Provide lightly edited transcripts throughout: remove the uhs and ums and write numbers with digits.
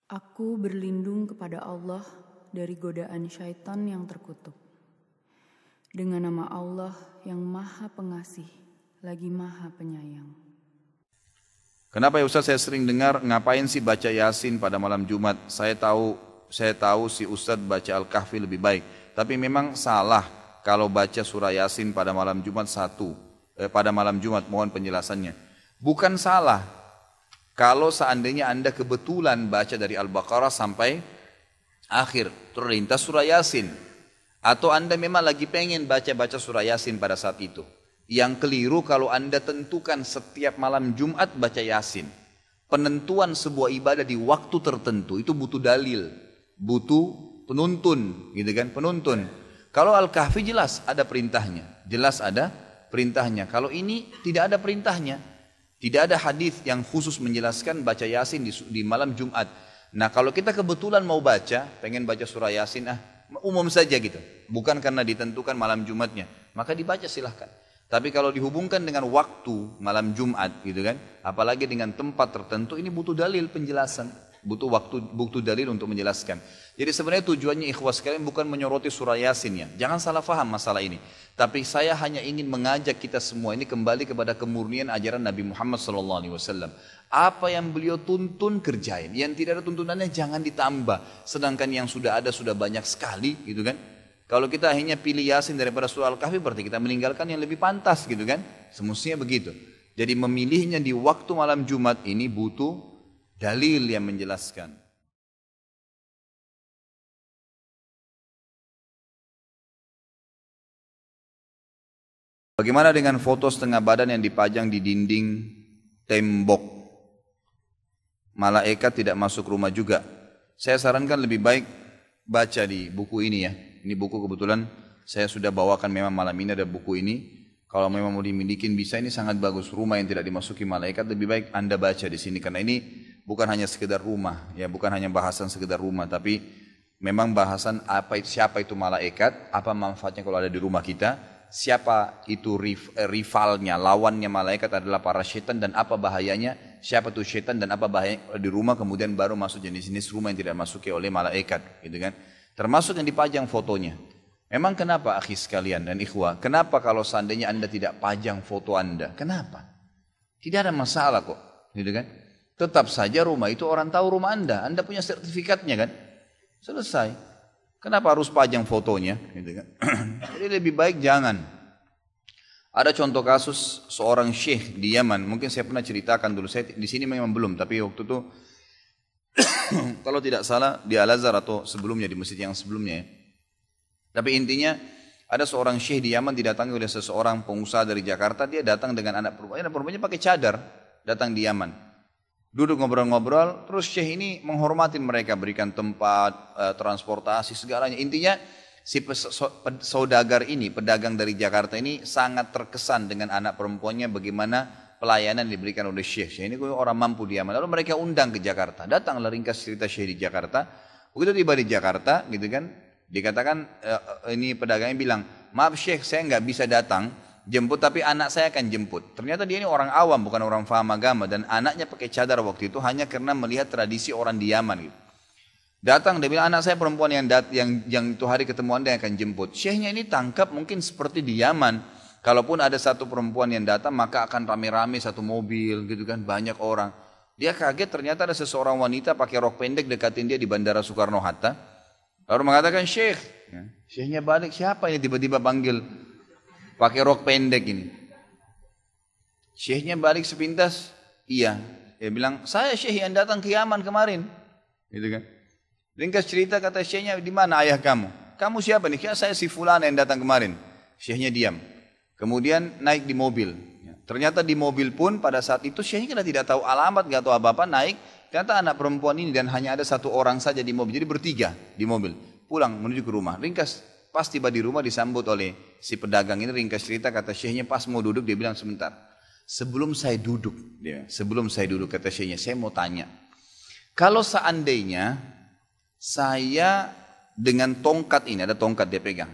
Aku berlindung kepada Allah dari godaan syaitan yang terkutuk. Dengan nama Allah yang Maha Pengasih, lagi Maha Penyayang. Kenapa ya Ustaz saya sering dengar ngapain sih baca Yasin pada malam Jumat? Saya tahu si Ustaz baca Al-Kahfi lebih baik. Tapi memang salah kalau baca surah Yasin pada malam Jumat pada malam Jumat, mohon penjelasannya. Bukan salah kalau seandainya Anda kebetulan baca dari Al-Baqarah sampai akhir terlintas surah Yasin, atau Anda memang lagi pengen baca surah Yasin pada saat itu. Yang keliru kalau Anda tentukan setiap malam Jumat baca Yasin. Penentuan sebuah ibadah di waktu tertentu itu butuh dalil, butuh penuntun, gitu kan? Penuntun. Kalau Al-Kahfi jelas ada perintahnya, Kalau ini tidak ada perintahnya. Tidak ada hadis yang khusus menjelaskan baca Yasin di malam Jumat. Nah, kalau kita kebetulan mau pengen baca surah Yasin, umum saja gitu. Bukan karena ditentukan malam Jumatnya, maka dibaca silahkan. Tapi kalau dihubungkan dengan waktu malam Jumat gitu kan, apalagi dengan tempat tertentu, ini butuh dalil penjelasan, butuh dalil untuk menjelaskan. Jadi sebenarnya tujuannya ikhwas sekalian bukan menyoroti surah Yasin ya. Jangan salah faham masalah ini. Tapi saya hanya ingin mengajak kita semua ini kembali kepada kemurnian ajaran Nabi Muhammad SAW. Apa yang beliau tuntun kerjain, yang tidak ada tuntunannya jangan ditambah. Sedangkan yang sudah ada sudah banyak sekali gitu kan. Kalau kita hanya pilih Yasin daripada surah Al-Kahfi berarti kita meninggalkan yang lebih pantas gitu kan. Semestinya begitu. Jadi memilihnya di waktu malam Jumat ini butuh dalil yang menjelaskan. Bagaimana dengan foto setengah badan yang dipajang di dinding tembok? Malaikat tidak masuk rumah juga. Saya sarankan lebih baik baca di buku ini ya. Ini buku kebetulan saya sudah bawakan, memang malam ini ada buku ini. Kalau memang mau dimilikin bisa, ini sangat bagus. Rumah yang tidak dimasuki malaikat lebih baik Anda baca di sini. Karena ini bukan hanya sekedar rumah, ya bukan hanya bahasan sekedar rumah. Tapi memang bahasan siapa itu malaikat, apa manfaatnya kalau ada di rumah kita. Siapa itu rivalnya, lawannya malaikat adalah para syaitan dan apa bahayanya, siapa itu syaitan dan apa bahaya di rumah, kemudian baru masuk jenis-jenis rumah yang tidak masuki oleh malaikat, gitu kan. Termasuk yang dipajang fotonya. Memang kenapa akhi sekalian dan ikhwah, kenapa kalau seandainya Anda tidak pajang foto Anda? Kenapa? Tidak ada masalah kok, gitu kan. Tetap saja rumah itu orang tahu rumah Anda punya sertifikatnya kan. Selesai. Kenapa harus pajang fotonya? Gitu kan? Jadi lebih baik jangan. Ada contoh kasus seorang syekh di Yaman. Mungkin saya pernah ceritakan dulu. Saya di sini memang belum. Tapi waktu itu kalau tidak salah di Al-Azhar atau sebelumnya di masjid yang sebelumnya. Ya. Tapi intinya ada seorang syekh di Yaman didatangi oleh seseorang pengusaha dari Jakarta. Dia datang dengan anak perempuannya. Anak perempuannya pakai cadar. Datang di Yaman. Duduk ngobrol-ngobrol, terus syekh ini menghormatin mereka, berikan tempat, transportasi, segalanya. Intinya si saudagar ini, pedagang dari Jakarta ini sangat terkesan dengan anak perempuannya bagaimana pelayanan diberikan oleh syekh. Syekh ini orang mampu di Yaman. Lalu mereka undang ke Jakarta. Datanglah ringkas cerita syekh di Jakarta. Begitu tiba di Jakarta, gitu kan, dikatakan ini pedagangnya bilang, maaf syekh saya nggak bisa datang jemput, tapi anak saya akan jemput. Ternyata dia ini orang awam, bukan orang faham agama, dan anaknya pakai cadar waktu itu hanya karena melihat tradisi orang di Yaman gitu. Datang dia bilang, anak saya perempuan yang itu hari ketemu Anda yang akan jemput. Syekhnya ini tangkap mungkin seperti di Yaman, kalaupun ada satu perempuan yang datang maka akan rame-rame satu mobil gitu kan, banyak orang. Dia kaget ternyata ada seseorang wanita pakai rok pendek dekatin dia di Bandara Soekarno-Hatta. Lalu mengatakan, syekh. Syekhnya balik, siapa ini tiba-tiba panggil pakai rok pendek ini. Syekhnya balik sepintas, iya. Dia bilang, saya syekh yang datang ke Yaman kemarin. Gitu kan. Ringkas cerita kata syekhnya, di mana ayah kamu? Kamu siapa nih? Saya si fulan yang datang kemarin. Syekhnya diam. Kemudian naik di mobil. Ternyata di mobil pun pada saat itu syekhnya tidak tahu alamat, tidak tahu apa-apa, naik. Ternyata anak perempuan ini dan hanya ada satu orang saja di mobil. Jadi bertiga di mobil. Pulang menuju ke rumah. Ringkas. Pas tiba di rumah disambut oleh si pedagang ini, ringkas cerita kata syekhnya pas mau duduk dia bilang, sebentar. Sebelum saya duduk kata syekhnya, saya mau tanya. Kalau seandainya saya dengan tongkat ini, ada tongkat dia pegang,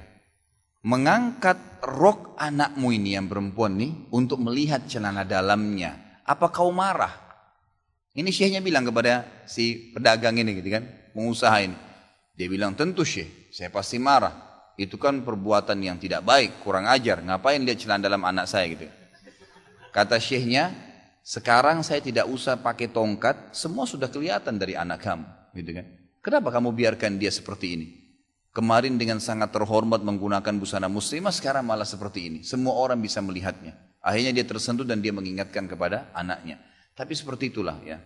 mengangkat rok anakmu ini yang perempuan nih untuk melihat celana dalamnya, apa kau marah? Ini syekhnya bilang kepada si pedagang ini gitu kan, pengusaha ini. Dia bilang, tentu syekh, saya pasti marah. Itu kan perbuatan yang tidak baik, kurang ajar. Ngapain lihat celana dalam anak saya gitu. Kata syekhnya, sekarang saya tidak usah pakai tongkat, semua sudah kelihatan dari anak kamu. Gitu kan. Kenapa kamu biarkan dia seperti ini? Kemarin dengan sangat terhormat menggunakan busana muslimah, sekarang malah seperti ini. Semua orang bisa melihatnya. Akhirnya dia tersentuh dan dia mengingatkan kepada anaknya. Tapi seperti itulah ya.